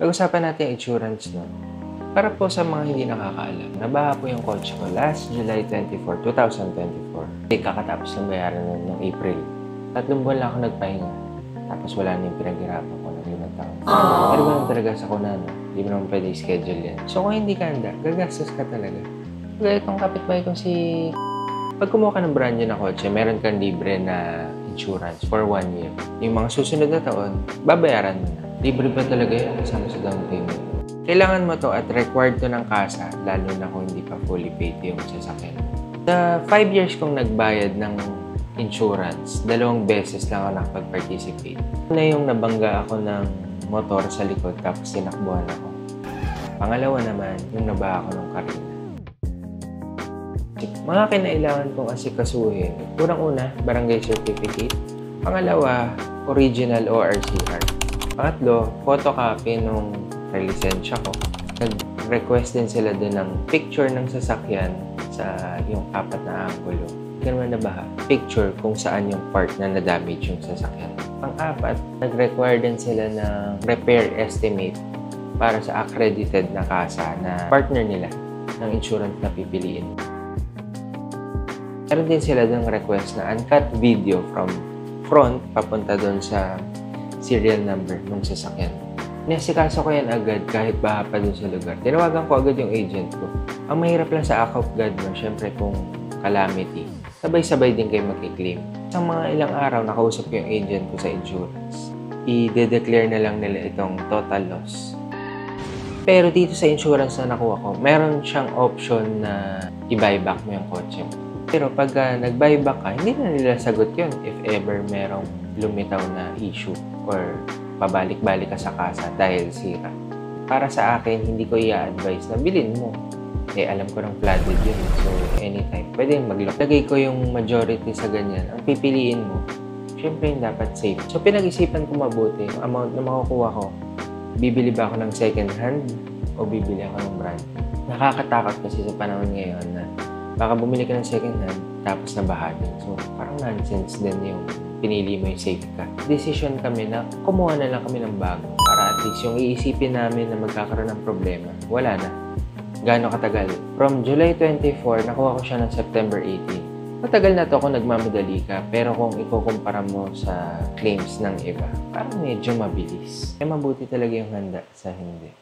Pag-usapan natin yung insurance, no? Para po sa mga hindi nakakaalam, nabaha po yung kotse ko last July 24, 2024. Kakatapos ng bayaran noong April. 3 buwan lang ako nagpahinga. Tapos wala na yung pinaghirapan ko ng 5 taon. Pero ganun talaga sa kunano. Hindi mo naman pwede i-schedule yan. So kung hindi ka handa, gagastos ka talaga. Kaya itong kapitbahay ko si... Pag kumuha ka ng brand new na kotse, meron kang libre na insurance for 1 year. Yung mga susunod na taon, babayaran mo na. Libre ba talaga yun? Kasama sa down payment. Kailangan mo to at required to ng kasa, lalo na kung hindi pa fully paid yung sasakyan. Sa 5 years kong nagbayad ng insurance, 2 beses lang ako nakapag-participate. Una yung nabangga ako ng motor sa likod tapos tinakbuhan ako. Pangalawa naman, yung nabaha ako ng karina. Mga kinailangan kong asikasuhin. Unang-una, barangay certificate. Pangalawa, original ORCR. Pangatlo, photocopy nung lisensya ko. Nag-request din sila din ng picture ng sasakyan sa yung 4 na anggulo. Hindi naman nabaha. Picture kung saan yung part na na-damage yung sasakyan. Pang-4, nag-require din sila ng repair estimate para sa accredited na kasa na partner nila ng insurance na pipiliin. Meron din sila ng request na uncut video from front papunta doon sa serial number ng sasakyan. Nasikaso ko yan agad kahit baha pa doon sa lugar. Tinawagan ko agad yung agent ko. Ang mahirap lang sa act of God mo, syempre kung calamity, sabay-sabay din kayo mag-claim. Sa mga ilang araw, nakausap ko yung agent ko sa insurance. I-declare na lang nila itong total loss. Pero dito sa insurance na nakuha ko, meron siyang option na i-buyback mo yung kotse mo. Pero pag nag-buyback ka, hindi na nila sagot yun if ever merong lumitaw na issue or pabalik-balik ka sa kasa dahil sira. Para sa akin, hindi ko i-advise na bilhin mo. Eh, alam ko ng flooded yun. So, anytime. Pwede mag-lock. Lagay ko yung majority sa ganyan. Ang pipiliin mo, syempre yung dapat safe. So, pinag-isipan ko mabuti. Yung amount na makukuha ko, bibili ba ako ng second hand o bibili ako ng brand? Nakakatakot kasi sa panahon ngayon na baka bumili ka ng second hand tapos nabaha din. So, parang nonsense din yung pinili mo yung safe ka. Decision kami na kumuha na lang kami ng bago para at least yung iisipin namin na magkakaroon ng problema, wala na. Gaano katagal? From July 24, nakuha ko siya ng September 18. Matagal na to kung nagmamadali ka, pero kung ikukumpara mo sa claims ng iba, parang medyo mabilis. Kaya mabuti talaga yung handa sa hindi.